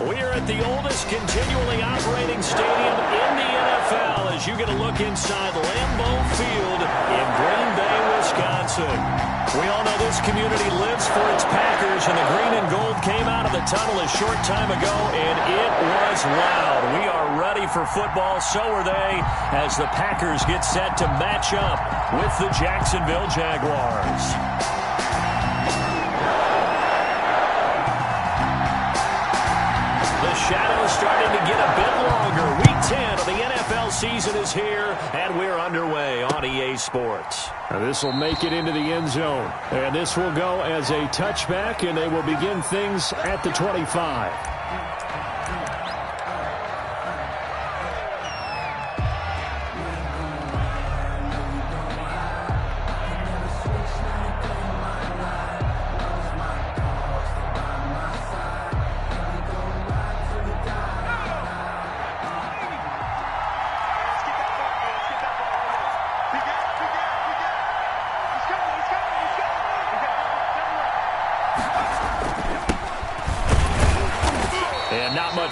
We're at the oldest continually operating stadium in the NFL as you get a look inside Lambeau Field in Green Bay, Wisconsin. We all know this community lives for its Packers, and the green and gold came out of the tunnel a short time ago, and it was loud. We are ready for football, so are they, as the Packers get set to match up with the Jacksonville Jaguars. The shadow's starting to get a bit longer. Week 10 of the NFL season is here, and we're underway on EA Sports. This will make it into the end zone, and this will go as a touchback, and they will begin things at the 25.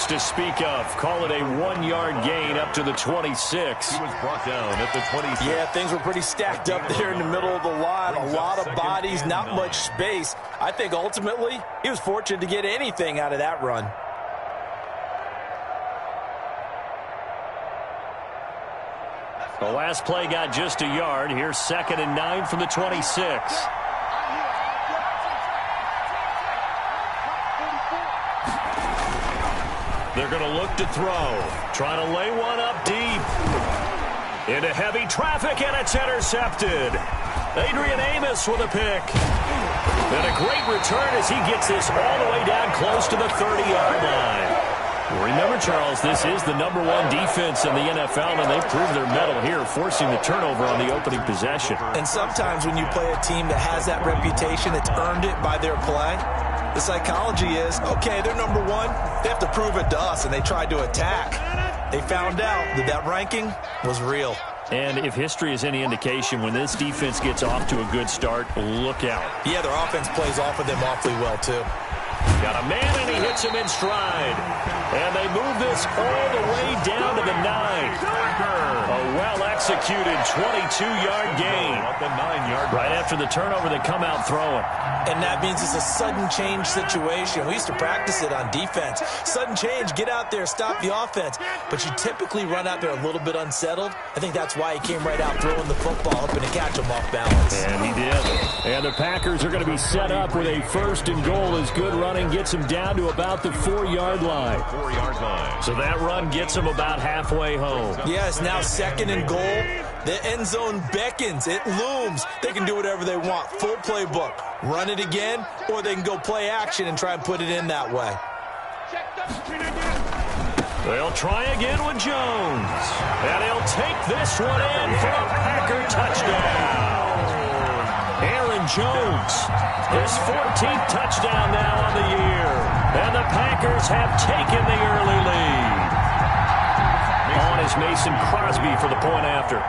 To speak of. Call it a 1-yard gain up to the 26. He was brought down at the 26. Yeah, things were pretty stacked up there in the middle of the line. A lot of bodies, not much space. I think ultimately he was fortunate to get anything out of that run. The last play got just a yard. Here's 2nd and 9 from the 26. They're going to look to throw. Trying to lay one up deep. Into heavy traffic, and it's intercepted. Adrian Amos with a pick. And a great return as he gets this all the way down close to the 30-yard line. Remember, Charles, this is the #1 defense in the NFL, and they proved their mettle here, forcing the turnover on the opening possession. And sometimes when you play a team that has that reputation, that's earned it by their play, the psychology is, okay, they're #1. They have to prove it to us, and they tried to attack. They found out that that ranking was real. And if history is any indication, when this defense gets off to a good start, look out. Yeah, their offense plays off of them awfully well, too. Got a man, and he hits him in stride. And they move this all the way down to the 9. A well-executed 22-yard gain. At the 9-yard right after the turnover, they come out throwing. And that means it's a sudden change situation. We used to practice it on defense. Sudden change, get out there, stop the offense. But you typically run out there a little bit unsettled. I think that's why he came right out throwing the football, hoping to catch him off balance. And he did. And the Packers are going to be set up with a 1st and goal as good running gets them down to about the 4-yard line. 4-yard line. So that run gets them about halfway home. Yes, now 2nd and goal. The end zone beckons. It looms. They can do whatever they want. Full playbook. Run it again, or they can go play action and try and put it in that way. They'll try again with Jones. And he'll take this one in for a Packer touchdown. Aaron Jones, his 14th touchdown now on the year. And the Packers have taken the early lead. On is Mason Crosby for the point after.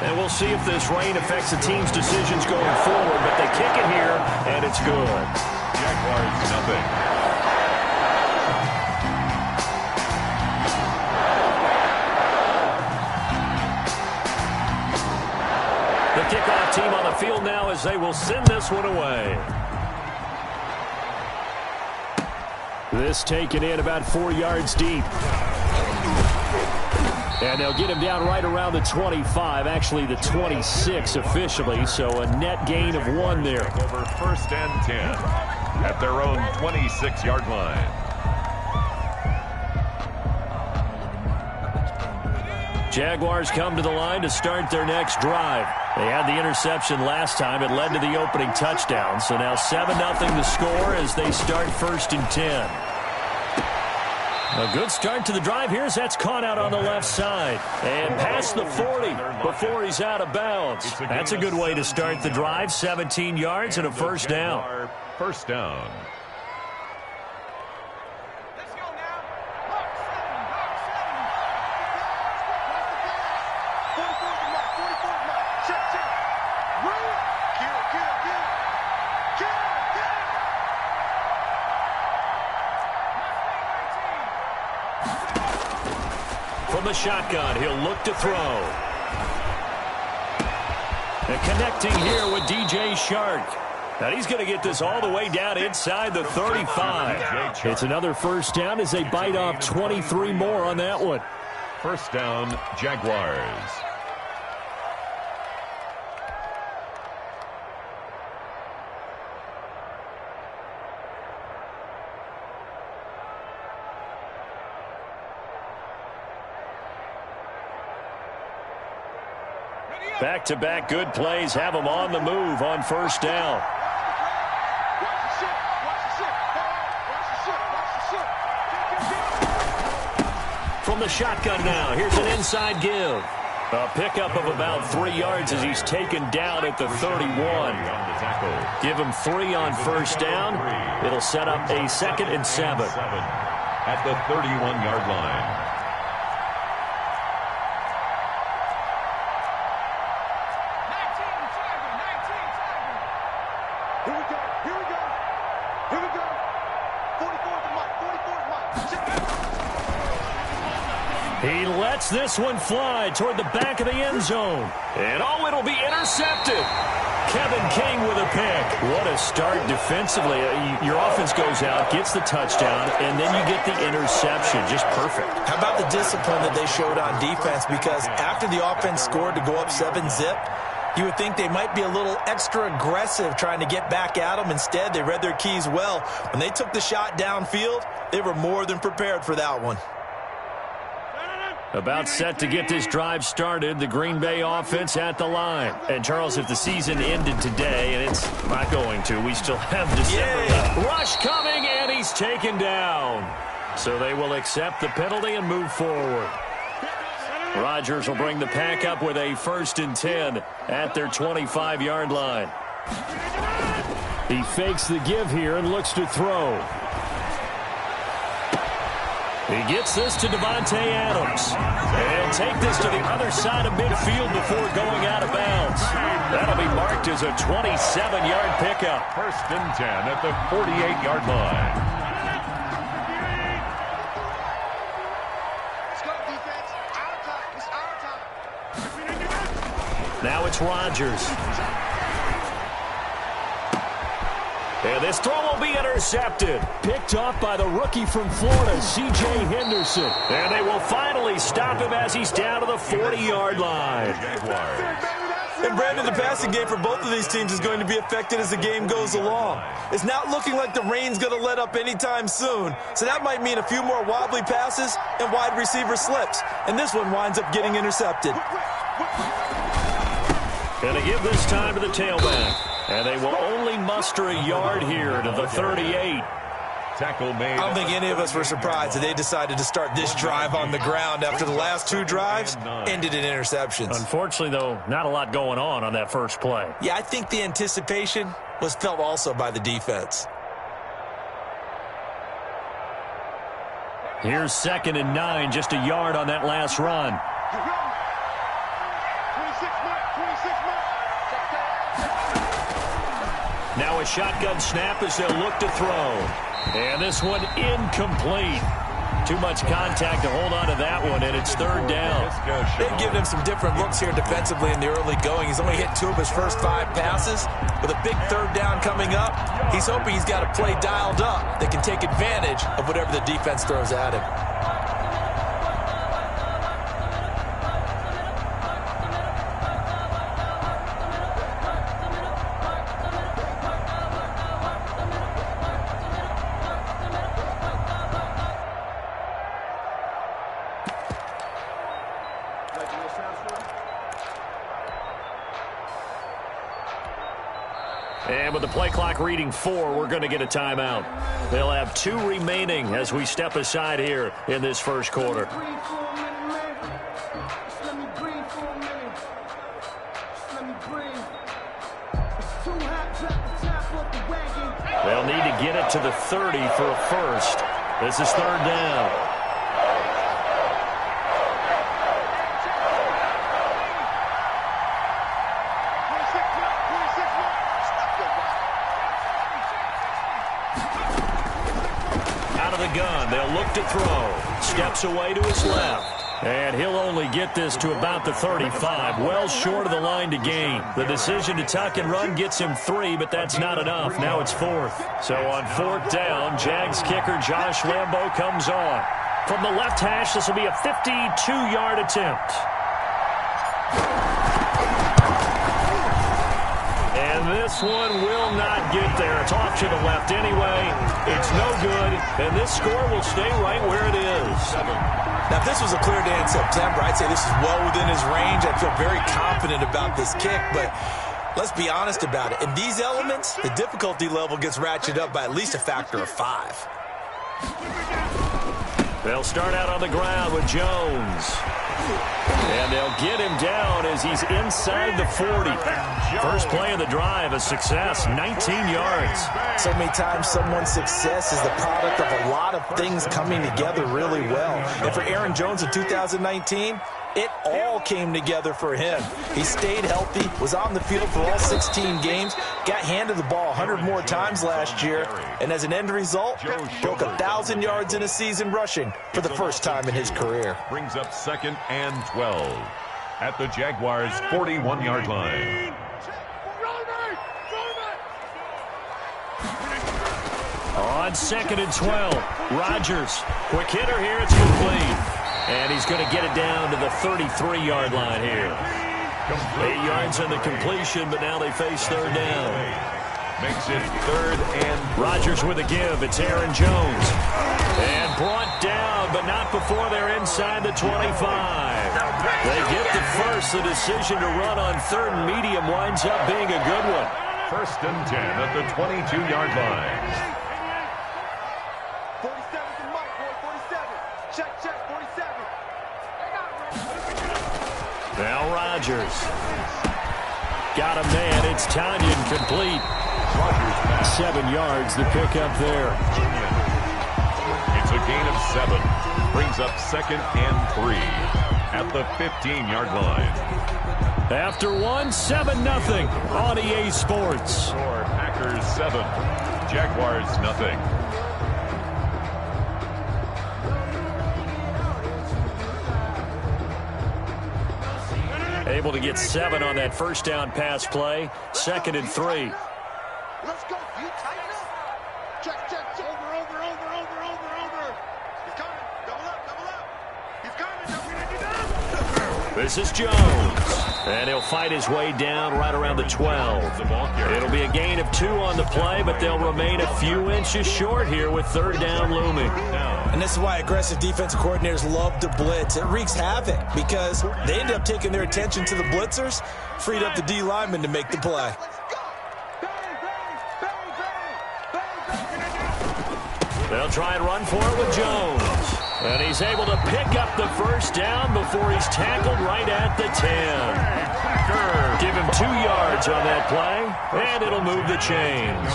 And we'll see if this rain affects the team's decisions going forward, but they kick it here, and it's good. Jaguars, nothing. The kickoff team on the field now as they will send this one away. This taken in about 4 yards deep. And they'll get him down right around the 25, actually the 26 officially, so a net gain of 1 there. Over 1st and 10 at their own 26-yard line. Jaguars come to the line to start their next drive. They had the interception last time. It led to the opening touchdown. So now 7-0 the score as they start 1st and 10. A good start to the drive. Here's that's caught out on the left side. And past the 40 before he's out of bounds. That's a good way to start the drive. 17 yards and a 1st down. 1st down. the shotgun. He'll look to throw. And connecting here with DJ Shark. And he's going to get this all the way down inside the 35. It's another first down as they bite off 23 more on that one. First down, Jaguars. Back-to-back good plays have them on the move on first down. From the shotgun now, here's an inside give. A pickup of about 3 yards as he's taken down at the 31. Give him 3 on first down. It'll set up a 2nd and 7. At the 31-yard line. He lets this one fly toward the back of the end zone. And it'll be intercepted. Kevin King with a pick. What a start defensively. Your offense goes out, gets the touchdown, and then you get the interception. Just perfect. How about the discipline that they showed on defense? Because after the offense scored to go up 7-zip, you would think they might be a little extra aggressive trying to get back at them. Instead, they read their keys well. When they took the shot downfield, they were more than prepared for that one. About set to get this drive started, the Green Bay offense at the line. And, Charles, if the season ended today, and it's not going to, we still have December left. Rush coming, and he's taken down. So they will accept the penalty and move forward. Rodgers will bring the pack up with a 1st and 10 at their 25-yard line. He fakes the give here and looks to throw. He gets this to Davante Adams. And take this to the other side of midfield before going out of bounds. That'll be marked as a 27-yard pickup. 1st and 10 at the 48-yard line. Let's go, defense. Our time. It's our time. Now it's Rodgers. And this throw will be intercepted. Picked off by the rookie from Florida, C.J. Henderson. And they will finally stop him as he's down to the 40-yard line. And, Brandon, the passing game for both of these teams is going to be affected as the game goes along. It's not looking like the rain's going to let up anytime soon. So that might mean a few more wobbly passes and wide receiver slips. And this one winds up getting intercepted. Going to give this time to the tailback. And they will only muster a yard here to the 38. Tackle made. I don't think any of us were surprised that they decided to start this drive on the ground after the last 2 drives ended in interceptions. Unfortunately, though, not a lot going on that first play. Yeah, I think the anticipation was felt also by the defense. Here's 2nd and 9, just a yard on that last run. Now a shotgun snap as they'll look to throw. And this one incomplete. Too much contact to hold on to that one, and it's 3rd down. They've given him some different looks here defensively in the early going. He's only hit 2 of his first 5 passes. With a big 3rd down coming up, he's hoping he's got a play dialed up that can take advantage of whatever the defense throws at him. And with the play clock reading 4, we're going to get a timeout. They'll have 2 remaining as we step aside here in this first quarter. They'll need to get it to the 30 for a first. This is 3rd down. Gun. They'll look to throw. Steps away to his left. And he'll only get this to about the 35, well short of the line to gain. The decision to tuck and run gets him 3, but that's not enough. Now it's 4th. So on 4th down, Jags kicker Josh Lambo comes on. From the left hash, this will be a 52-yard attempt. And this one will not get there. It's off to the left anyway. It's no good, and this score will stay right where it is. Now, if this was a clear day in September, I'd say this is well within his range. I feel very confident about this kick, but let's be honest about it. In these elements, the difficulty level gets ratcheted up by at least a factor of 5. They'll start out on the ground with Jones. And they'll get him down as he's inside the 40. First play of the drive, a success, 19 yards. So many times someone's success is the product of a lot of things coming together really well. And for Aaron Jones in 2019, it all came together for him. He stayed healthy, was on the field for all 16 games, got handed the ball 100 more times last year, and as an end result, broke 1,000 yards in a season rushing for the first time in his career. Brings up 2nd and 12 at the Jaguars' 41-yard line. On 2nd and 12, Rodgers. Quick hitter here, it's complete. And he's going to get it down to the 33-yard line here. 8 yards on the completion, but now they face 3rd down. Makes it 3rd and... Rodgers with a give. It's Aaron Jones. And brought down, but not before they're inside the 25. They get the first. The decision to run on 3rd and medium winds up being a good one. 1st and 10 at the 22-yard line. 47 to Mike, boy, 47. Check, 47. Now Rodgers. Got a man. It's Tanyan complete. 7 yards, the pickup there. It's a gain of 7. Brings up 2nd and 3 at the 15-yard line. After 7-0 on EA Sports. Score Packers 7, Jaguars nothing. Able to get 7 on that first down pass play. 2nd and 3. Let's go. You tighten up. Check. Over. He's coming. Double up. He's coming. This is Jones. And he'll fight his way down right around the 12. It'll be a gain of 2 on the play, but they'll remain a few inches short here with 3rd down looming. And this is why aggressive defensive coordinators love to blitz. It wreaks havoc because they end up taking their attention to the blitzers, freed up the D lineman to make the play. They'll try and run for it with Jones. And he's able to pick up the first down before he's tackled right at the 10. Give him 2 yards on that play, and it'll move the chains.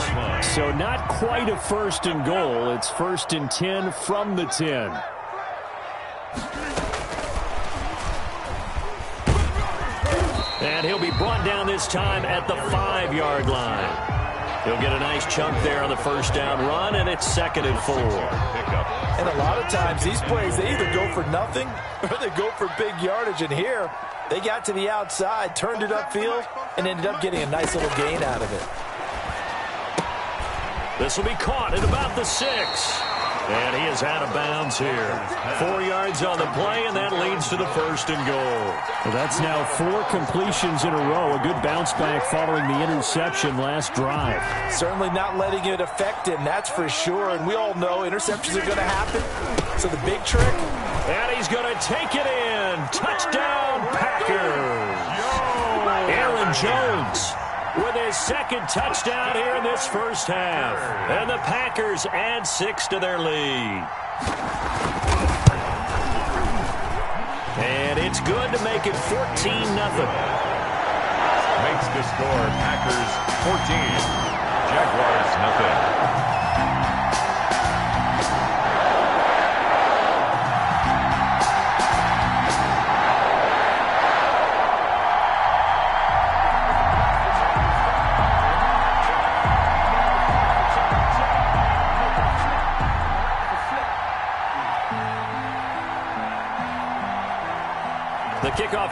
So not quite a 1st and goal. It's 1st and 10 from the 10. And he'll be brought down this time at the 5-yard line. He'll get a nice chunk there on the first down run, and it's 2nd and 4. And a lot of times these plays, they either go for nothing or they go for big yardage. And here, they got to the outside, turned it upfield, and ended up getting a nice little gain out of it. This will be caught at about the 6. And he is out of bounds here. 4 yards on the play, and that leads to the 1st and goal. Well, that's now 4 completions in a row. A good bounce back following the interception last drive. Certainly not letting it affect him, that's for sure. And we all know interceptions are going to happen. So the big trick. And he's going to take it in. Touchdown, Packers. Aaron Jones with his 2nd touchdown here in this first half. And the Packers add 6 to their lead. And it's good to make it 14-0. Makes the score Packers 14, Jaguars nothing.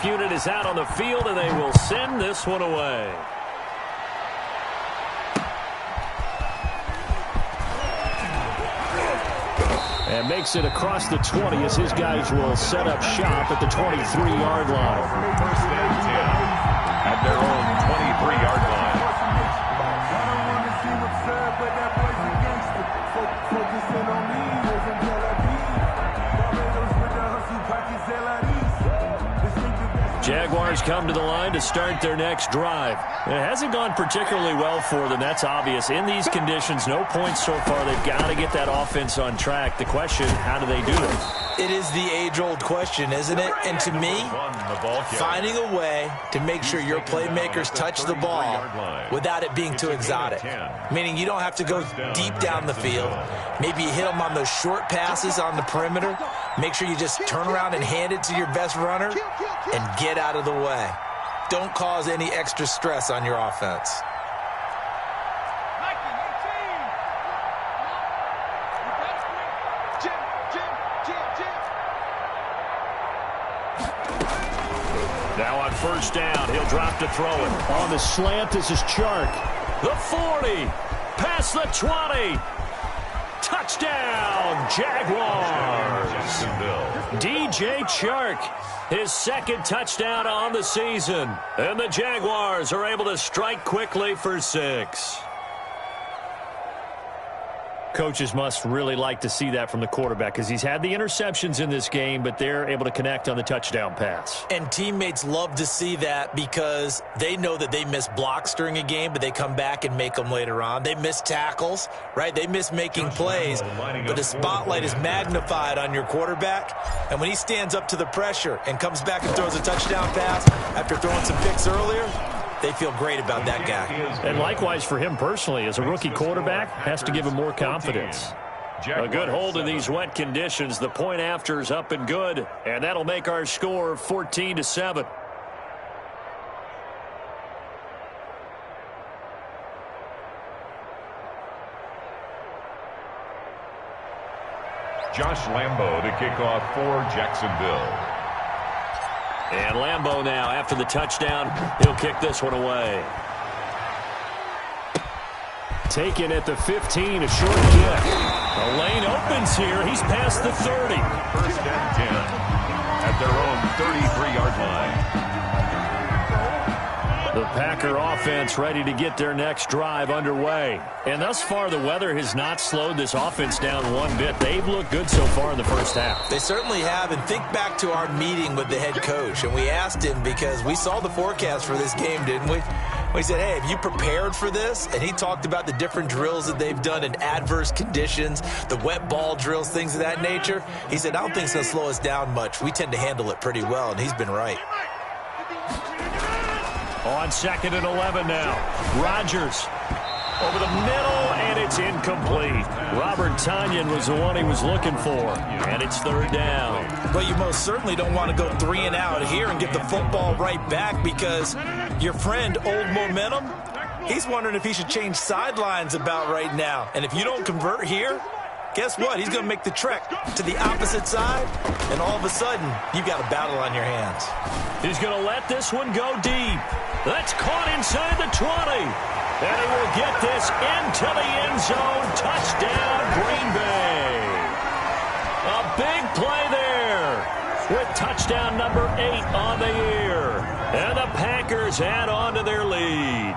kickoff unit is out on the field, and they will send this one away. And makes it across the 20 as his guys will set up shop at the 23-yard line. First and 10 at their own 23-yard line. Jaguars come to the line to start their next drive. It hasn't gone particularly well for them. That's obvious. In these conditions, no points so far. They've got to get that offense on track. The question, how do they do it? It is the age-old question, isn't it? And to me, finding a way to make sure your playmakers touch the ball without it being too exotic. Meaning you don't have to go deep down the field. Maybe you hit them on those short passes on the perimeter. Make sure you just turn around and hand it to your best runner and get out of the way. Don't cause any extra stress on your offense. Now on first down, he'll drop to throw it. On the slant, this is Chark. The 40, past the 20. Touchdown, Jaguars. DJ Chark, his second touchdown on the season. And the Jaguars are able to strike quickly for 6. Coaches must really like to see that from the quarterback because he's had the interceptions in this game, but they're able to connect on the touchdown pass. And teammates love to see that because they know that they miss blocks during a game, but they come back and make them later on. They miss tackles, right? They miss making plays, but the spotlight is magnified on your quarterback. And when he stands up to the pressure and comes back and throws a touchdown pass after throwing some picks earlier, they feel great about that guy. And likewise for him personally, as a rookie quarterback, has to give him more confidence. A good hold in these wet conditions. The point after is up and good, and that'll make our score 14-7. Josh Lambo to kick off for Jacksonville. And Lambo now, after the touchdown, he'll kick this one away. Taken at the 15, a short kick. The lane opens here. He's past the 30. First and 10 at their own 33-yard line. The Packer offense ready to get their next drive underway. And thus far, the weather has not slowed this offense down one bit. They've looked good so far in the first half. They certainly have. And think back to our meeting with the head coach. And we asked him because we saw the forecast for this game, didn't we? We said, hey, have you prepared for this? And he talked about the different drills that they've done in adverse conditions, the wet ball drills, things of that nature. He said, I don't think it's going to slow us down much. We tend to handle it pretty well, and he's been right. On 2nd and 11 now. Rodgers over the middle, and it's incomplete. Robert Tonyan was the one he was looking for, and it's 3rd down. Well, you most certainly don't want to go 3 and out here and get the football right back because your friend, Old Momentum, he's wondering if he should change sidelines about right now. And if you don't convert here, guess what? He's going to make the trek to the opposite side, and all of a sudden, you've got a battle on your hands. He's going to let this one go deep. That's caught inside the 20. And he will get this into the end zone. Touchdown, Green Bay. A big play there with touchdown number 8 on the year. And the Packers add on to their lead.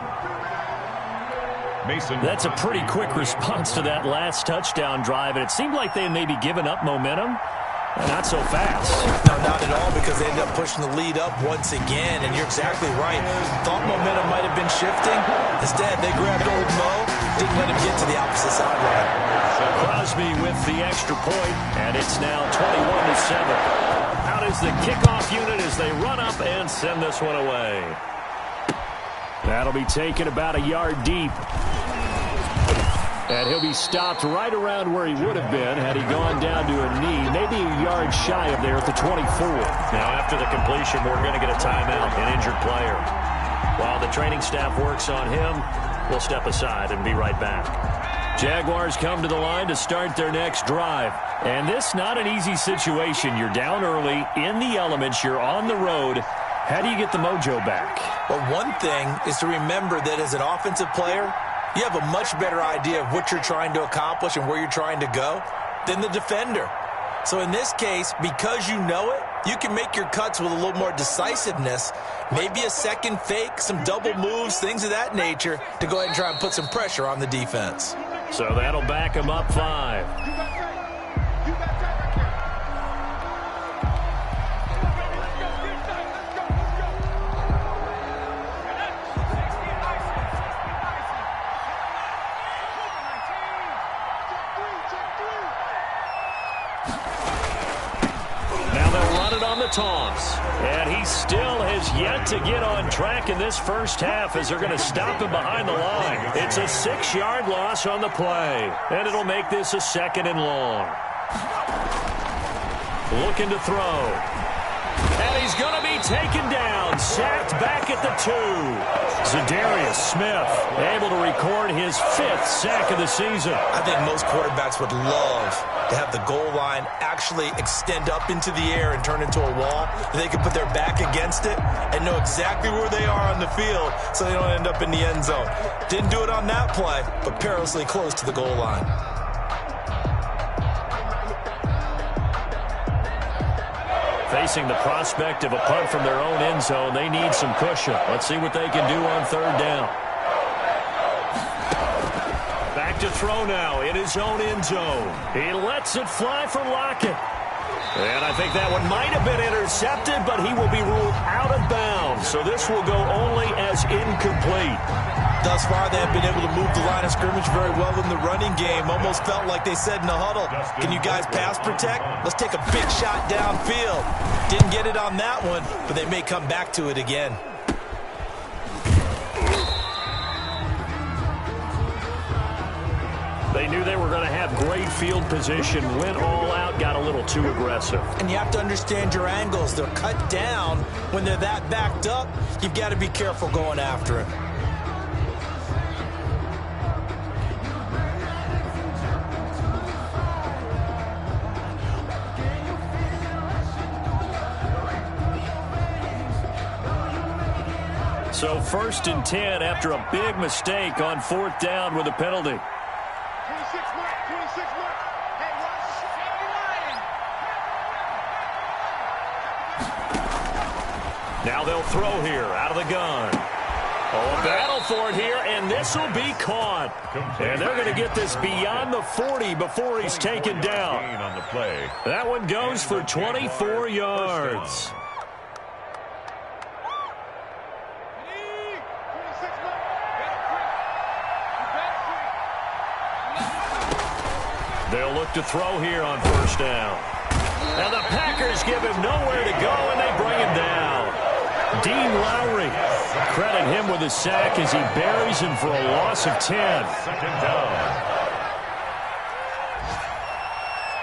Mason. That's a pretty quick response to that last touchdown drive, and it seemed like they had maybe given up momentum. Not so fast. No, not at all, because they ended up pushing the lead up once again, and you're exactly right. Thought momentum might have been shifting. Instead, they grabbed Old Mo, didn't let him get to the opposite sideline. Crosby with the extra point, and it's now 21-7. Out is the kickoff unit as they run up and send this one away. That'll be taken about a yard deep. And he'll be stopped right around where he would have been had he gone down to a knee, maybe a yard shy of there at the 24. Now after the completion, we're going to get a timeout, an injured player. While the training staff works on him, we'll step aside and be right back. Jaguars come to the line to start their next drive. And this not an easy situation. You're down early, in the elements, you're on the road, How do you get the mojo back? Well, one thing is to remember that as an offensive player, you have a much better idea of what you're trying to accomplish and where you're trying to go than the defender. So in this case, because you know it, you can make your cuts with a little more decisiveness, maybe a second fake, some double moves, things of that nature, to go ahead and try and put some pressure on the defense. So that'll back him up 5. Toss. And he still has yet to get on track in this first half as they're going to stop him behind the line. It's a 6-yard loss on the play, and it'll make this a 2nd and long. Looking to throw. And he's going to be taken down, sacked back at the 2. Za'Darius Smith able to record his 5th sack of the season. I think most quarterbacks would love to have the goal line actually extend up into the air and turn into a wall. They can put their back against it and know exactly where they are on the field so they don't end up in the end zone. Didn't do it on that play, but perilously close to the goal line. Facing the prospect of a punt from their own end zone, they need some cushion. Let's see what they can do on 3rd down. Back to throw now in his own end zone. He lets it fly for Lockett. And I think that one might have been intercepted, but he will be ruled out of bounds. So this will go only as incomplete. Thus far, they have been able to move the line of scrimmage very well in the running game. Almost felt like they said in the huddle, can you guys pass protect? Let's take a big shot downfield. Didn't get it on that one, but they may come back to it again. They knew they were going to have great field position, went all out, got a little too aggressive. And you have to understand your angles. They're cut down. When they're that backed up, you've got to be careful going after it. So 1st and 10 after a big mistake on 4th down with a penalty. 26 mark, 26 mark. Hey, now they'll throw here out of the gun. Oh, a battle for it here, and this will be caught. And they're going to get this beyond the 40 before he's taken down. On the play. That one goes for 24 yards. They'll look to throw here on 1st down. And the Packers give him nowhere to go, and they bring him down. Dean Lowry, credit him with a sack as he buries him for a loss of 10. 2nd down.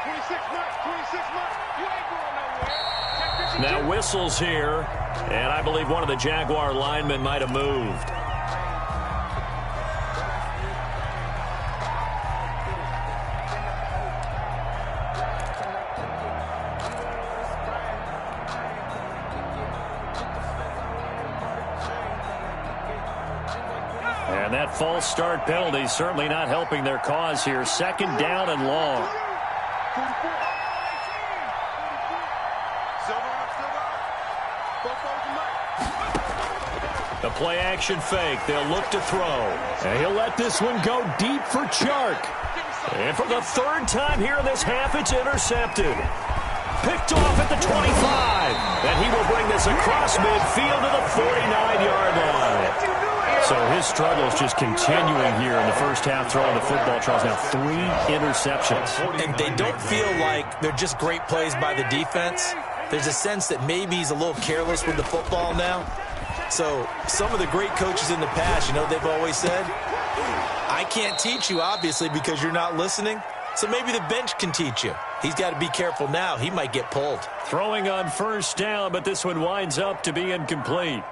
26 mark, 26 mark. You ain't going nowhere. Now whistles here, and I believe one of the Jaguar linemen might have moved. And that false start penalty certainly not helping their cause here. 2nd down and long. The play action fake. They'll look to throw. And he'll let this one go deep for Chark. And for the 3rd time here in this half, it's intercepted. Picked off at the 25. And he will bring this across midfield to the 49-yard line. So his struggles just continuing here in the first half, throwing the football. Charles, now 3 interceptions. And they don't feel like they're just great plays by the defense. There's a sense that maybe he's a little careless with the football now. So some of the great coaches in the past, you know, they've always said, I can't teach you, obviously, because you're not listening. So maybe the bench can teach you. He's got to be careful now. He might get pulled. Throwing on 1st down, but this one winds up to be incomplete.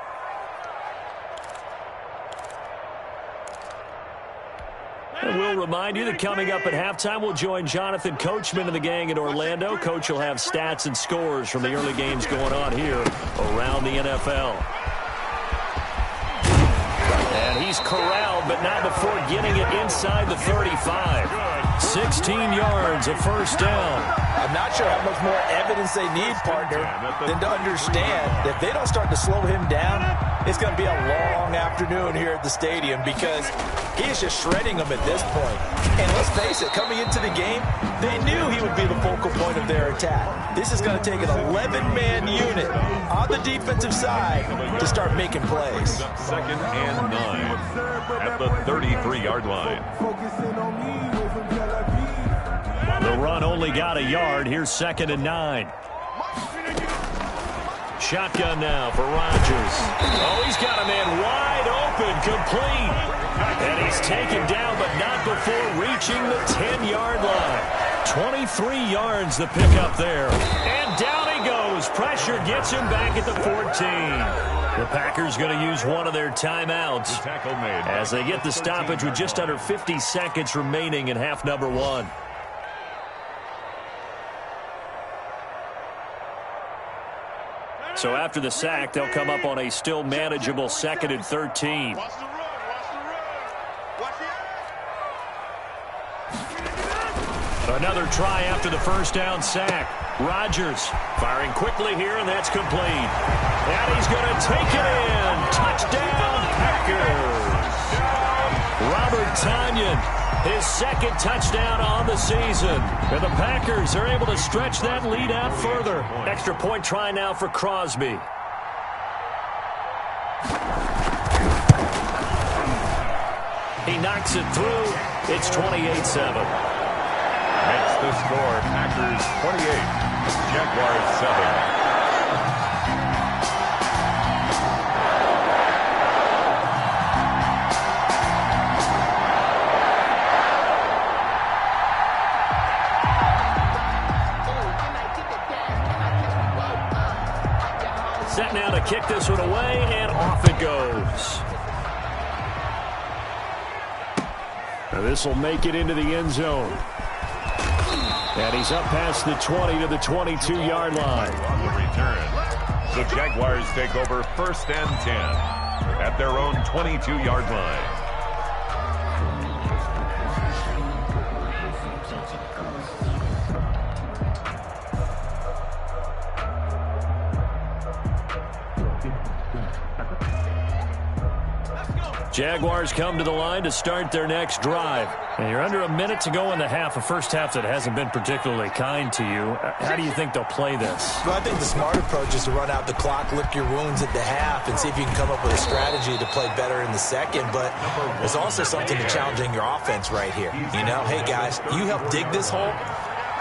And we'll remind you that coming up at halftime, we'll join Jonathan Coachman and the gang in Orlando. Coach will have stats and scores from the early games going on here around the NFL. And he's corralled, but not before getting it inside the 35. 16 yards, a first down. I'm not sure how much more evidence they need, partner, than to understand that if they don't start to slow him down, it's going to be a long afternoon here at the stadium because he is just shredding them at this point. And let's face it, coming into the game, they knew he would be the focal point of their attack. This is going to take an 11-man unit on the defensive side to start making plays. Second and 9 at the 33-yard line. The run only got a yard. Here's second and 9. Shotgun now for Rodgers. Oh, he's got a man wide open, complete. And he's taken down, but not before reaching the 10-yard line. 23 yards the pickup there. And down he goes. Pressure gets him back at the 14. The Packers going to use one of their timeouts as they get the stoppage with just under 50 seconds remaining in half number 1. So after the sack, they'll come up on a still manageable 2nd and 13. Watch the run. Watch the Another try after the first down sack. Rodgers firing quickly here, and that's complete. And he's going to take it in. Touchdown, Packers. Robert Tonyan, his second touchdown on the season. And the Packers are able to stretch that lead out further. Extra point try now for Crosby. He knocks it through. It's 28-7. Makes the score Packers 28, Jaguars 7. Set now to kick this one away, and off it goes. Now this will make it into the end zone. And he's up past the 20 to the 22-yard line. On the return, the Jaguars take over 1st and 10 at their own 22-yard line. Jaguars come to the line to start their next drive. And you're under a minute to go in the half, a first half that hasn't been particularly kind to you. How do you think they'll play this? Well, I think the smart approach is to run out the clock, lick your wounds at the half, and see if you can come up with a strategy to play better in the second. But there's also something to challenging your offense right here. You know, hey, guys, you help dig this hole.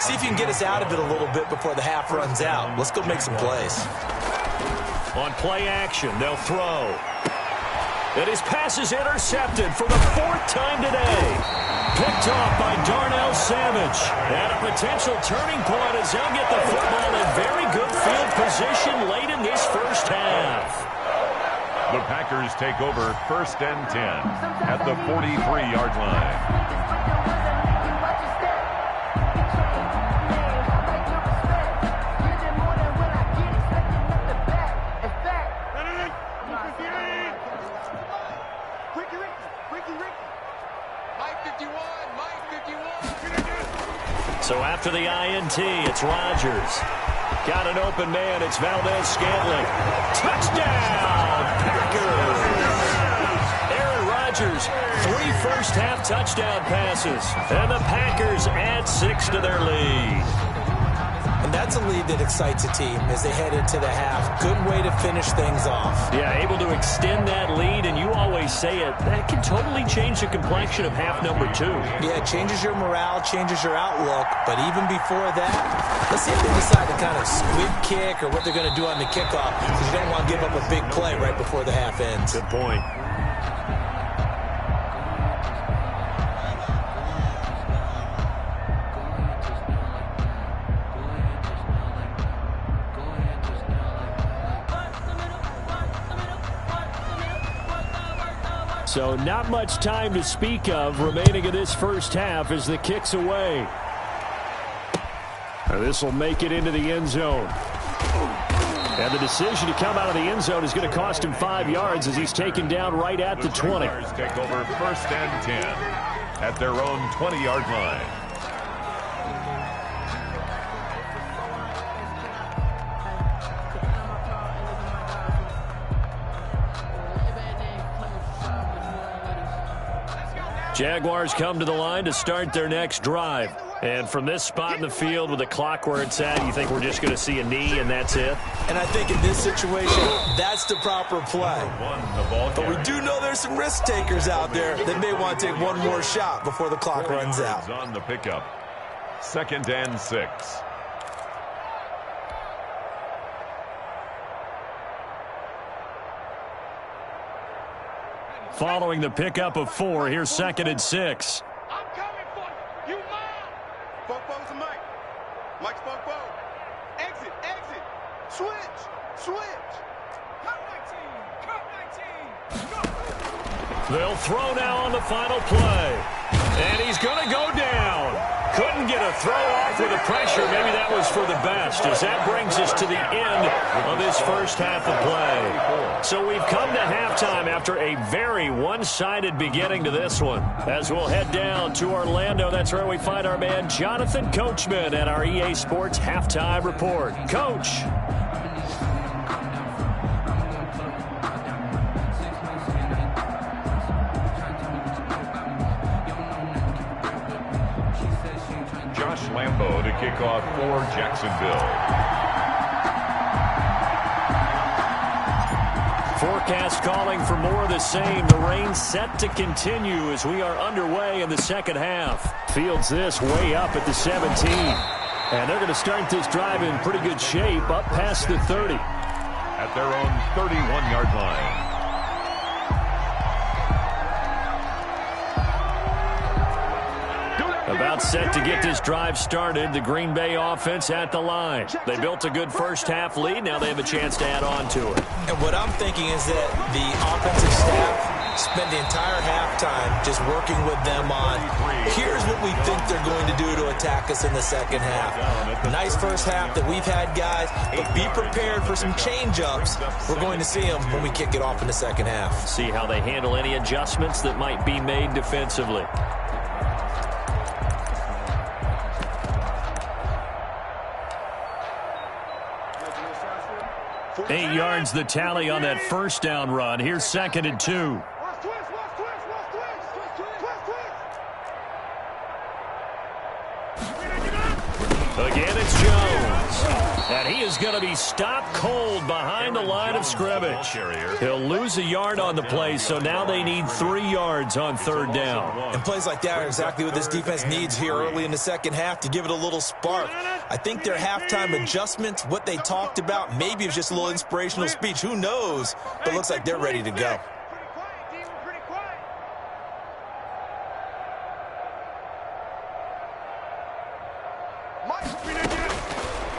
See if you can get us out of it a little bit before the half runs out. Let's go make some plays. On play action, they'll throw. And his pass is intercepted for the 4th time today. Picked off by Darnell Savage. And a potential turning point as they'll get the football in very good field position late in this first half. The Packers take over 1st and 10 at the 43-yard line. So after the INT, it's Rodgers. Got an open man. It's Valdez-Scantling. Touchdown, Packers! Aaron Rodgers, 3 first-half touchdown passes. And the Packers add 6 to their lead. And that's a lead that excites a team as they head into the half. Good way to finish things off. Yeah, able to extend that lead, and you always say it, that can totally change the complexion of half number 2. Yeah, it changes your morale, changes your outlook, but even before that, let's see if they decide to kind of squib kick or what they're going to do on the kickoff, because you don't want to give up a big play right before the half ends. Good point. So not much time to speak of remaining in this first half as the kick's away. This will make it into the end zone. And the decision to come out of the end zone is going to cost him 5 yards as he's taken down right at the 20. Take over 1st and 10 at their own 20-yard line. Jaguars come to the line to start their next drive. And from this spot in the field with the clock where it's at, you think we're just going to see a knee and that's it? And I think in this situation, that's the proper play. But we do know there's some risk takers out there that may want to take one more shot before the clock runs out. On the pickup. 2nd and 6. Following the pickup of 4, here's 2nd and 6. I'm coming for you. You mine. Bo's to Mike. Mike's Bo. Exit. Switch. Cut 19. They'll throw now on the final play. And he's going to go down. Couldn't get a throw off with the pressure. Maybe that was for the best, as that brings us to the end of this first half of play. So we've come to halftime after a very one-sided beginning to this one. As we'll head down to Orlando, that's where we find our man Jonathan Coachman at our EA Sports Halftime Report. Coach. Josh Lambo to kick off for Jacksonville. Forecast calling for more of the same. The rain set to continue as we are underway in the second half. Fields this way up at the 17. And they're going to start this drive in pretty good shape up past the 30. At their own 31-yard line. About set to get this drive started. The Green Bay offense at the line. They built a good first half lead. Now they have a chance to add on to it. And what I'm thinking is that the offensive staff spent the entire halftime just working with them on, here's what we think they're going to do to attack us in the second half. Nice first half that we've had, guys, but be prepared for some change-ups. We're going to see them when we kick it off in the second half. See how they handle any adjustments that might be made defensively. 8 yards the tally on that first down run. Here's 2nd and 2. Again, it's Jones. And he is going to be stopped cold behind the line of scrimmage. He'll lose a yard on the play, so now they need 3 yards on 3rd down. And plays like that are exactly what this defense needs here early in the second half to give it a little spark. I think their halftime adjustments, what they talked about, maybe it was just a little inspirational speech. Who knows? But it looks like they're ready to go.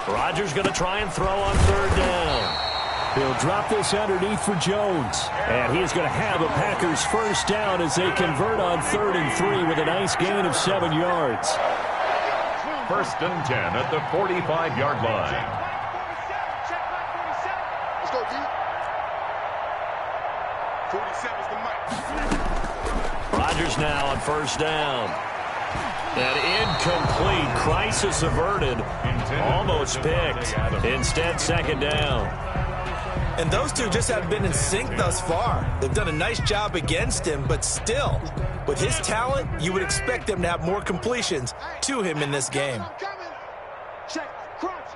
Rodgers going to try and throw on 3rd down. He'll drop this underneath for Jones. And he is going to have a Packers first down as they convert on 3rd and 3 with a nice gain of 7 yards. 1st and 10 at the 45-yard line. Let's go, D. 47's the mic. Rodgers now on 1st down. An incomplete. Crisis averted. Almost picked. Instead, 2nd down. And those two just haven't been in sync thus far. They've done a nice job against him, but still, with his talent, you would expect them to have more completions to him in this game. Check. Crunch.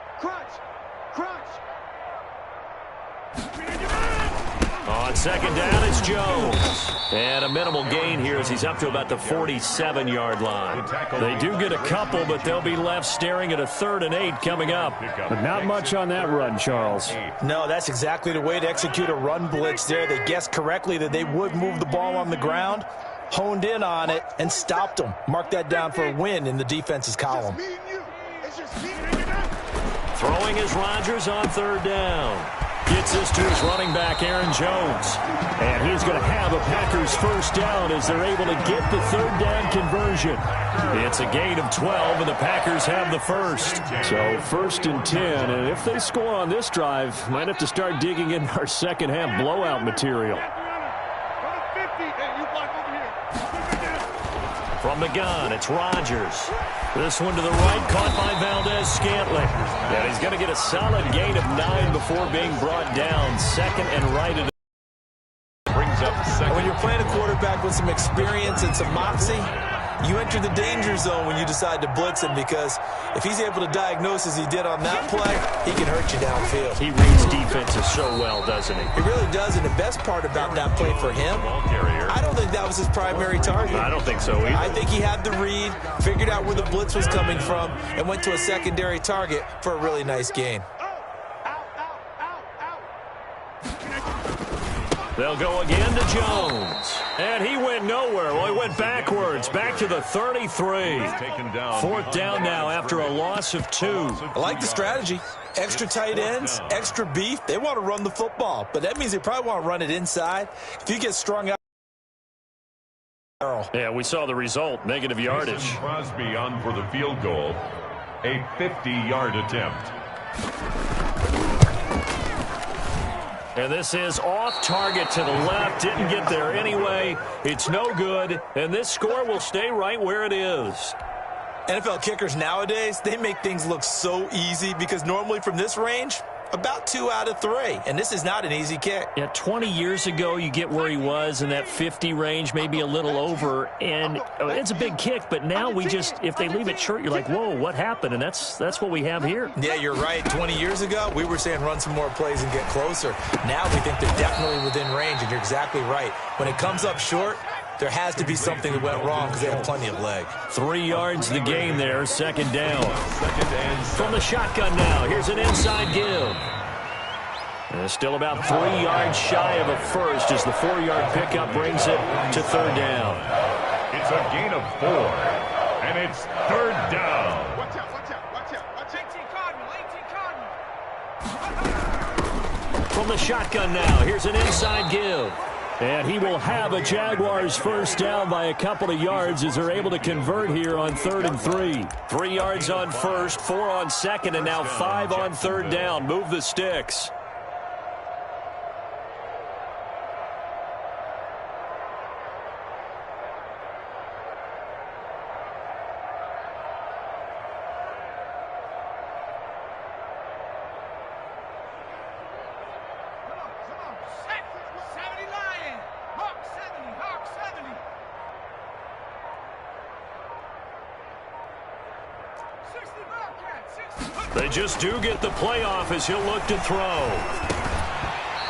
On 2nd down, it's Jones. And a minimal gain here as he's up to about the 47-yard line. They do get a couple, but they'll be left staring at a 3rd and 8 coming up. But not much on that run, Charles. No, that's exactly the way to execute a run blitz there. They guessed correctly that they would move the ball on the ground, honed in on it, and stopped them. Mark that down for a win in the defense's column. Throwing is Rodgers on 3rd down. Gets this to his running back, Aaron Jones. And he's going to have a Packers first down as they're able to get the third down conversion. It's a gain of 12, and the Packers have the first. So 1st and 10, and if they score on this drive, might have to start digging in our second half blowout material. From the gun, it's Rodgers. This one to the right, caught by Valdez-Scantling. And he's going to get a solid gain of 9 before being brought down. Second and right. Brings up second. When you're playing a quarterback with some experience and some moxie, you enter the danger zone when you decide to blitz him, because if he's able to diagnose as he did on that play, he can hurt you downfield. He reads defenses so well, doesn't he? He really does, and the best part about that play for him, I don't think that was his primary target. I don't think so either. I think he had the read, figured out where the blitz was coming from, and went to a secondary target for a really nice gain. They'll go again to Jones. And he went nowhere. Well, he went backwards, back to the 33. Taken down. 4th down now after a loss of 2. I like the strategy. Extra tight ends, extra beef. They want to run the football, but that means they probably want to run it inside. If you get strung out. Yeah, we saw the result, negative yardage. Mason Crosby on for the field goal. A 50-yard attempt. And this is off target to the left. Didn't get there anyway. It's no good. And this score will stay right where it is. NFL kickers nowadays, they make things look so easy because normally from this range, about 2 out of 3. And this is not an easy kick. Yeah, 20 years ago, you get where he was in that 50 range, maybe a little over. And it's a big kick, but now we just, if they leave it short, you're like, whoa, what happened? And that's what we have here. Yeah, you're right. 20 years ago, we were saying run some more plays and get closer. Now we think they're definitely within range, and you're exactly right. When it comes up short, there has to be something that went wrong because they have plenty of leg. 3 yards the gain there, 2nd down. From the shotgun now, here's an inside give. And still about 3 yards shy of a first as the 4-yard pickup brings it to 3rd down. It's a gain of 4, and it's 3rd down. Watch out, watch out, watch out, watch out. 18 Cardinal. From the shotgun now, here's an inside give. And he will have a Jaguars first down by a couple of yards as they're able to convert here on 3rd and 3. 3 yards on first, 4 on second, and now 5 on 3rd down. Move the sticks. They just do get the playoff as he'll look to throw.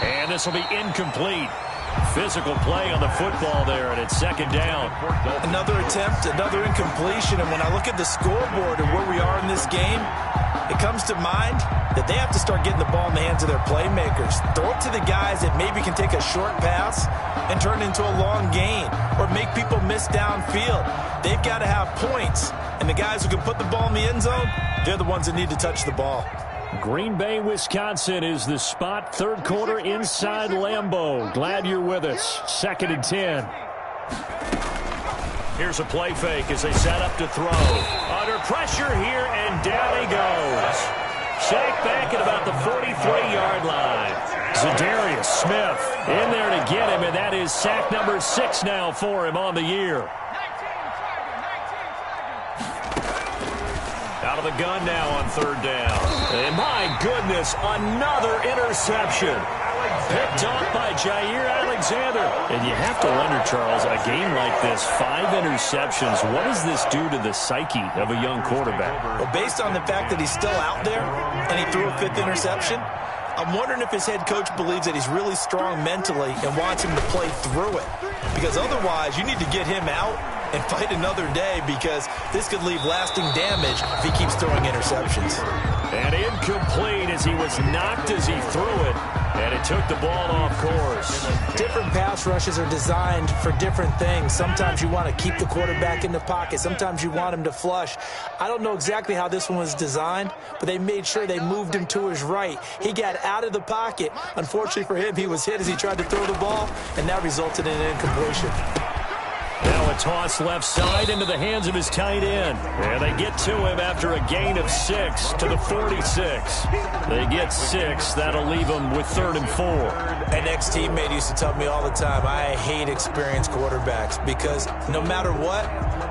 And this will be incomplete. Physical play on the football there, and it's 2nd down. Another attempt, another incompletion, and when I look at the scoreboard and where we are in this game, it comes to mind that they have to start getting the ball in the hands of their playmakers. Throw it to the guys that maybe can take a short pass and turn it into a long gain or make people miss downfield. They've got to have points, and the guys who can put the ball in the end zone, they're the ones that need to touch the ball. Green Bay, Wisconsin is the spot. 3rd quarter inside Lambeau. Glad you're with us. 2nd and 10. Here's a play fake as they set up to throw. Under pressure here, and down he goes. Sacked back at about the 43-yard line. Zadarius Smith in there to get him, and that is sack number 6 now for him on the year. Out of the gun now on 3rd down. And my goodness, another interception. Picked off by Jair Alexander. And you have to wonder, Charles, a game like this, 5 interceptions, what does this do to the psyche of a young quarterback? Well, based on the fact that he's still out there and he threw a 5th interception, I'm wondering if his head coach believes that he's really strong mentally and wants him to play through it. Because otherwise, you need to get him out and fight another day, because this could leave lasting damage if he keeps throwing interceptions. And incomplete as he was knocked as he threw it. And it took the ball off course. Different pass rushes are designed for different things. Sometimes you want to keep the quarterback in the pocket. Sometimes you want him to flush. I don't know exactly how this one was designed, but they made sure they moved him to his right. He got out of the pocket. Unfortunately for him, he was hit as he tried to throw the ball, and that resulted in an incompletion. Now a toss left side into the hands of his tight end. And they get to him after a gain of 6 to the 46. They get 6. That'll leave them with 3rd and 4. An ex-teammate used to tell me all the time, I hate experienced quarterbacks because no matter what,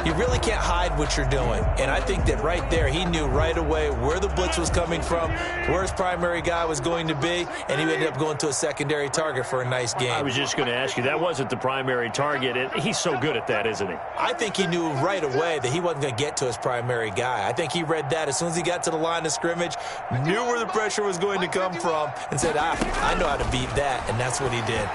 you really can't hide what you're doing. And I think that right there, he knew right away where the blitz was coming from, where his primary guy was going to be, and he ended up going to a secondary target for a nice game. I was just going to ask you, that wasn't the primary target. He's so good at that, isn't he? I think he knew right away that he wasn't going to get to his primary guy. I think he read that as soon as he got to the line of scrimmage, knew where the pressure was going to come from, and said, I know how to beat that, and that's what he did.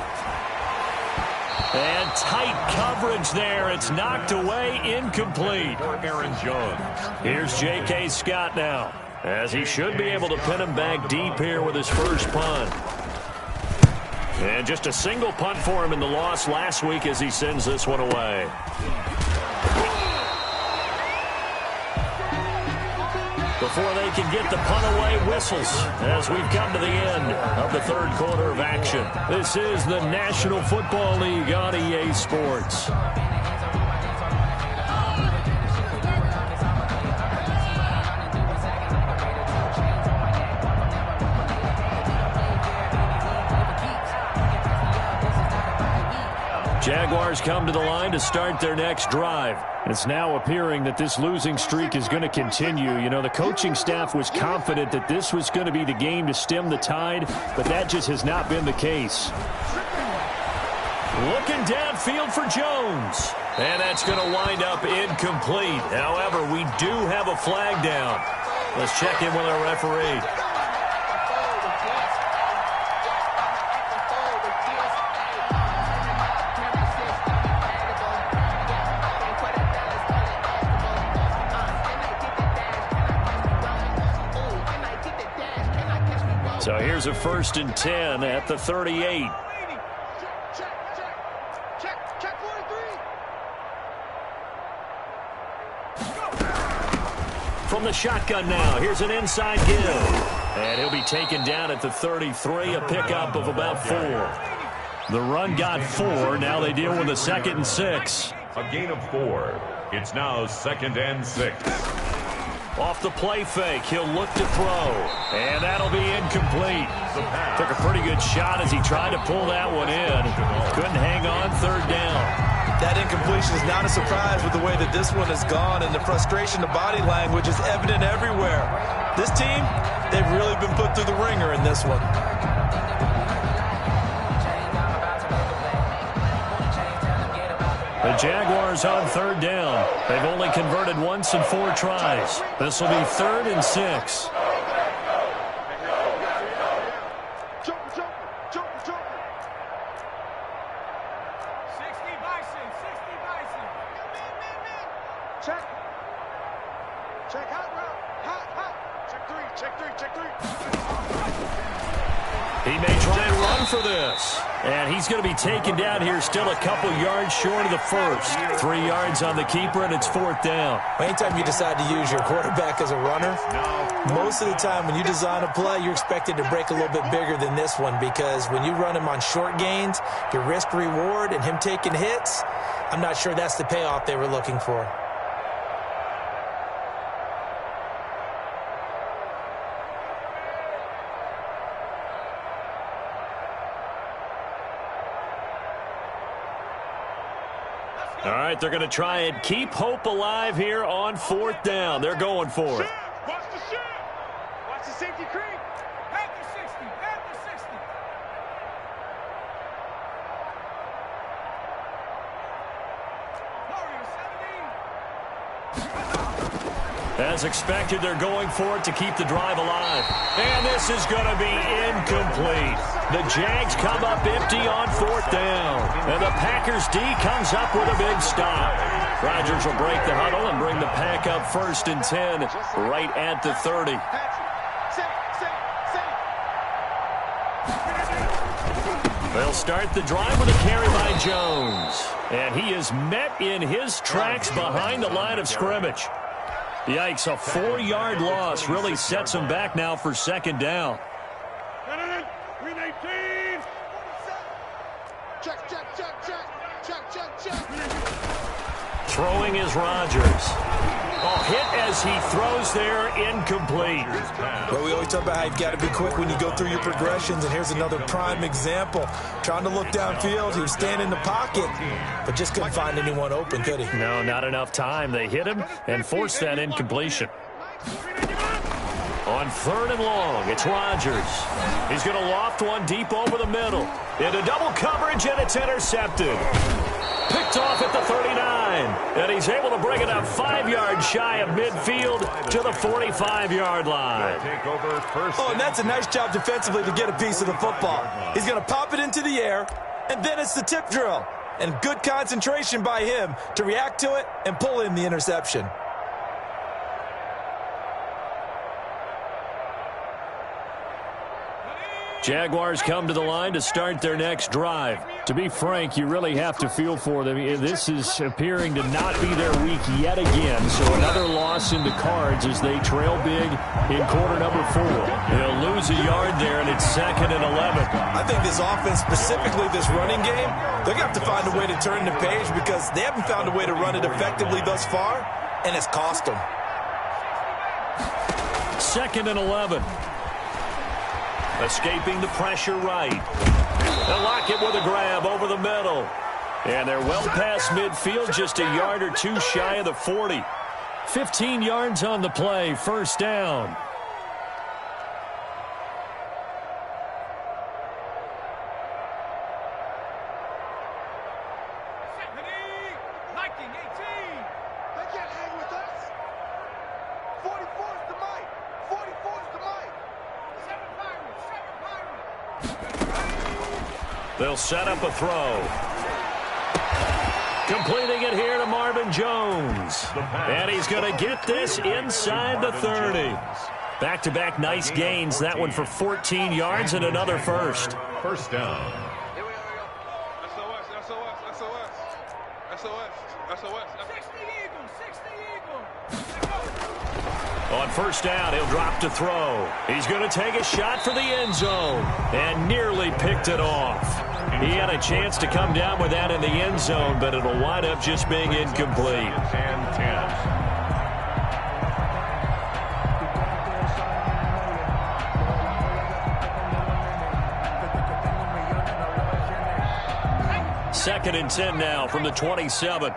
And tight coverage there. It's knocked away, incomplete. Aaron Jones. Here's J.K. Scott now, as he should be able to pin him back deep here with his first punt. And just a single punt for him in the loss last week as he sends this one away. Before they can get the punt away, whistles as we've come to the end of the 3rd quarter of action. This is the National Football League on EA Sports. Jaguars come to the line to start their next drive. It's now appearing that this losing streak is going to continue. You know, the coaching staff was confident that this was going to be the game to stem the tide, but that just has not been the case. Looking downfield for Jones. And that's going to wind up incomplete. However, we do have a flag down. Let's check in with our referee. So here's a 1st and 10 at the 38. Check 43. From the shotgun now, here's an inside give. And he'll be taken down at the 33, a pickup of about 4. The run got 4. Now they deal with a 2nd and 6. A gain of 4. It's now 2nd and 6. Off the play fake, he'll look to throw. And that'll be incomplete. Took a pretty good shot as he tried to pull that one in. Couldn't hang on, 3rd down. That incompletion is not a surprise with the way that this one has gone, and the frustration, the body language is evident everywhere. This team, they've really been put through the ringer in this one. The Jaguars on 3rd down. They've only converted once in 4 tries. This will be 3rd and 6. He may try and run for this. And he's going to be taken down here still a couple yards short of the first. 3 yards on the keeper, and it's 4th down. Anytime you decide to use your quarterback as a runner, most of the time when you design a play, you're expected to break a little bit bigger than this one, because when you run him on short gains, your risk-reward and him taking hits, I'm not sure that's the payoff they were looking for. All right, they're going to try and keep hope alive here on 4th down. They're going for it. Watch the shot. Watch the safety creep. At the 60. At the 60. As expected, they're going for it to keep the drive alive. And this is going to be incomplete. The Jags come up empty on 4th down. And the Packers D comes up with a big stop. Rodgers will break the huddle and bring the Pack up 1st and 10 right at the 30. They'll start the drive with a carry by Jones. And he is met in his tracks behind the line of scrimmage. Yikes, a 4-yard loss really sets him back now for second down. Throwing is Rodgers. Oh, hit as he throws there, incomplete. Well, we always talk about how you've got to be quick when you go through your progressions, and here's another prime example. Trying to look downfield, he was standing in the pocket, but just couldn't find anyone open, could he? No, not enough time. They hit him and forced that incompletion. On 3rd and long, it's Rodgers. He's going to loft one deep over the middle. Into double coverage, and it's intercepted. Picked off at the 39, and he's able to bring it up 5 yards shy of midfield to the 45-yard line. Oh, and that's a nice job defensively to get a piece of the football. He's going to pop it into the air, and then it's the tip drill. And good concentration by him to react to it and pull in the interception. Jaguars come to the line to start their next drive. To be frank, you really have to feel for them. This is appearing to not be their week yet again. So another loss in the cards as they trail big in quarter number 4. They'll lose a yard there, and it's 2nd and 11. I think this offense, specifically this running game, they're going to have to find a way to turn the page because they haven't found a way to run it effectively thus far, and it's cost them. 2nd and 11. Escaping the pressure right. They'll lock it with a grab over the middle. And they're well past midfield, just a yard or two shy of the 40. 15 yards on the play, first down. They'll set up a throw. Completing it here to Marvin Jones. And he's going to get this inside the 30. Back-to-back nice gains. That one for 14 yards and another first. First down. On first down, he'll drop to throw. He's going to take a shot for the end zone and nearly picked it off. He had a chance to come down with that in the end zone, but it'll wind up just being incomplete. And 10. Second and 10 now from the 27.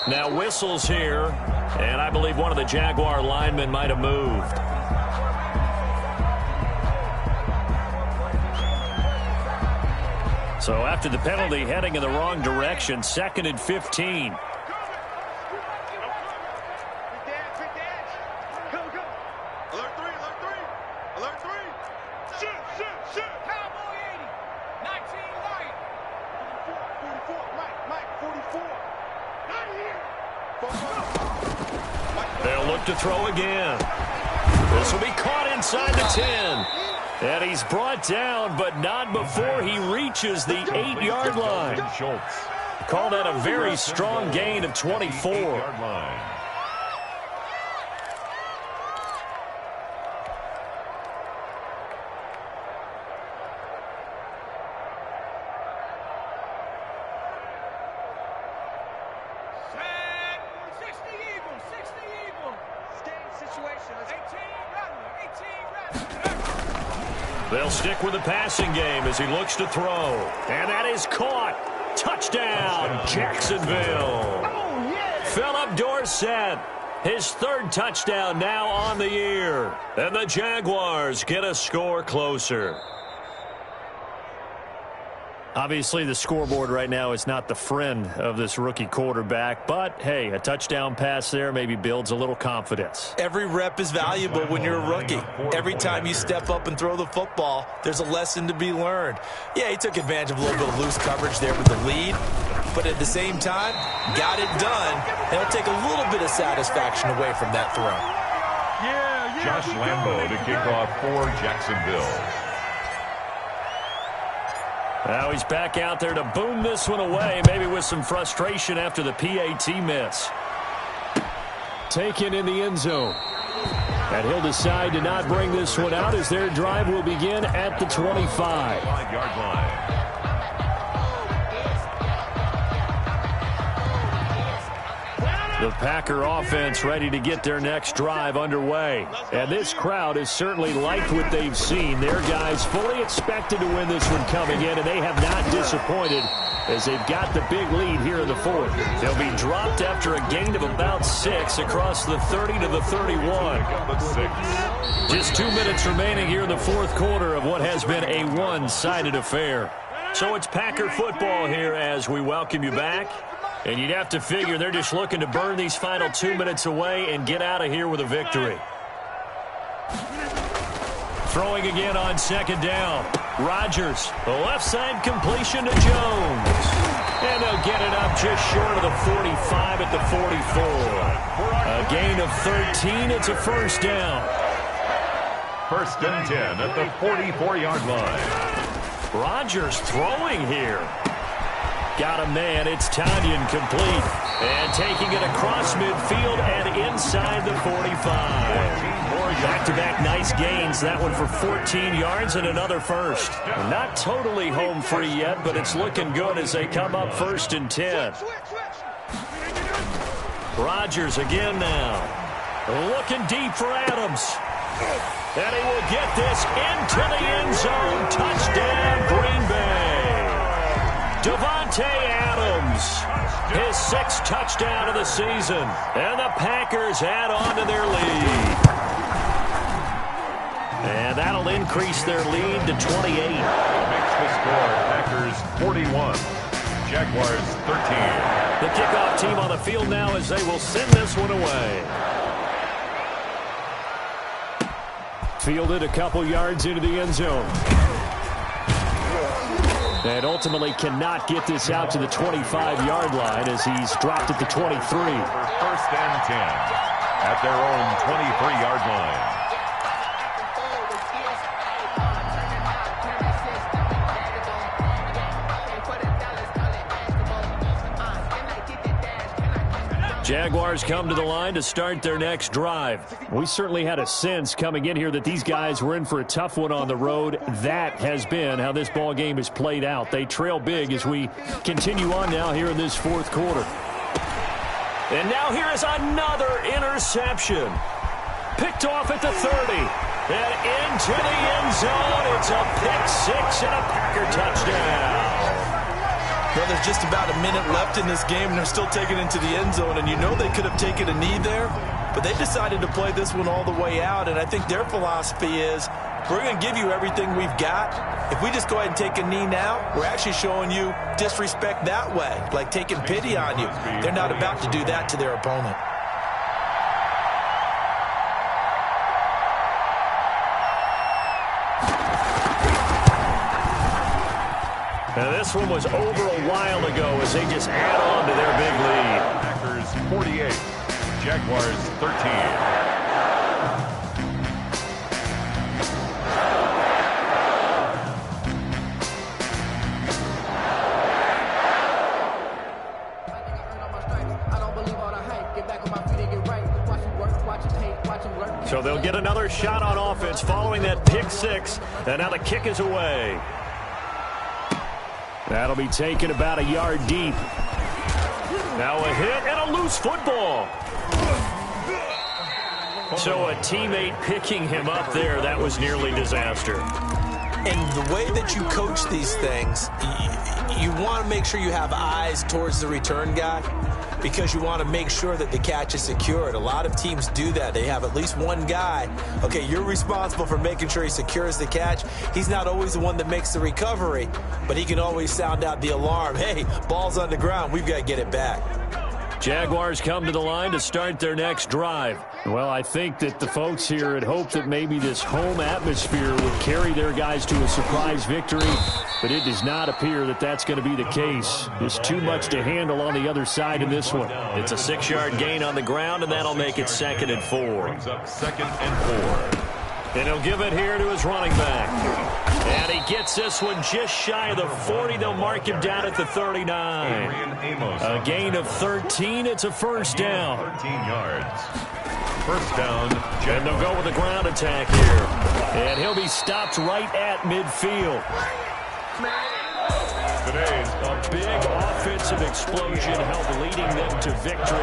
Now whistles here, and I believe one of the Jaguar linemen might have moved. So after the penalty, heading in the wrong direction, 2nd and 15. They'll look to throw again. This will be caught inside the 10. And he's brought down, but not before he reaches the 8-yard line. Call that a very strong gain of 24. They'll stick with the passing game as he looks to throw. And that is caught. Touchdown, Jacksonville. Philip Dorsett, his 3rd touchdown now on the year. And the Jaguars get a score closer. Obviously, the scoreboard right now is not the friend of this rookie quarterback, but, hey, a touchdown pass there maybe builds a little confidence. Every rep is valuable when you're a rookie. Every time you step up and throw the football, there's a lesson to be learned. Yeah, he took advantage of a little bit of loose coverage there with the lead, but at the same time, got it done. And it'll take a little bit of satisfaction away from that throw. Josh Lambo to kick off for Jacksonville. Now he's back out there to boom this one away, maybe with some frustration after the PAT miss. Taken in the end zone. And he'll decide to not bring this one out as their drive will begin at the 25. 5-yard line. The Packer offense ready to get their next drive underway. And this crowd has certainly liked what they've seen. Their guys fully expected to win this one coming in, and they have not disappointed as they've got the big lead here in the fourth. They'll be dropped after a gain of about 6 across the 30 to the 31. Just 2 minutes remaining here in the fourth quarter of what has been a one-sided affair. So it's Packer football here as we welcome you back. And you'd have to figure they're just looking to burn these final 2 minutes away and get out of here with a victory. Throwing again on second down. Rodgers, the left side completion to Jones. And they'll get it up just short of the 45 at the 44. A gain of 13. It's a first down. First and 10 at the 44-yard line. Rodgers throwing here. Got a man. It's Tanyan complete. And taking it across midfield and inside the 45. Back-to-back nice gains. That one for 14 yards and another first. Not totally home free yet, but it's looking good as they come up first and 10. Rodgers again now. Looking deep for Adams. And he will get this into the end zone. Touchdown, Green Bay. Davante Adams, his 6th touchdown of the season. And the Packers add on to their lead. And that'll increase their lead to 28. Makes the score Packers 41, Jaguars 13. The kickoff team on the field now as they will send this one away. Fielded a couple yards into the end zone. And ultimately cannot get this out to the 25-yard line as he's dropped at the 23. First and 10 at their own 23-yard line. Jaguars come to the line to start their next drive. We certainly had a sense coming in here that these guys were in for a tough one on the road. That has been how this ball game has played out. They trail big as we continue on now here in this fourth quarter. And now here is another interception. Picked off at the 30. And into the end zone. It's a pick-6 and a Packer touchdown. Well, there's just about a minute left in this game, and they're still taking it into the end zone. And you know they could have taken a knee there, but they decided to play this one all the way out. And I think their philosophy is, we're going to give you everything we've got. If we just go ahead and take a knee now, we're actually showing you disrespect that way, like taking pity on you. They're not about to do that to their opponent. Now this one was over a while ago as they just add on to their big lead. Packers 48, Jaguars 13. So they'll get another shot on offense following that pick-6, and now the kick is away. That'll be taken about a yard deep. Now a hit and a loose football. So a teammate picking him up there, that was nearly disaster. And the way that you coach these things, you want to make sure you have eyes towards the return guy because you want to make sure that the catch is secured. A lot of teams do that. They have at least one guy. Okay, you're responsible for making sure he secures the catch. He's not always the one that makes the recovery, but he can always sound out the alarm. Hey, ball's on the ground. We've got to get it back. Jaguars come to the line to start their next drive. Well, I think that the folks here had hoped that maybe this home atmosphere would carry their guys to a surprise victory, but it does not appear that that's going to be the case. There's too much to handle on the other side in this one. It's a 6-yard gain on the ground, and that'll make it 2nd and 4. Brings up 2nd and 4. And he'll give it here to his running back. And he gets this one just shy of the 40. They'll mark him down at the 39. A gain of 13. It's a first down. 13 yards. First down. And they'll go with the ground attack here. And he'll be stopped right at midfield. Today's A big offensive explosion helped leading them to victory.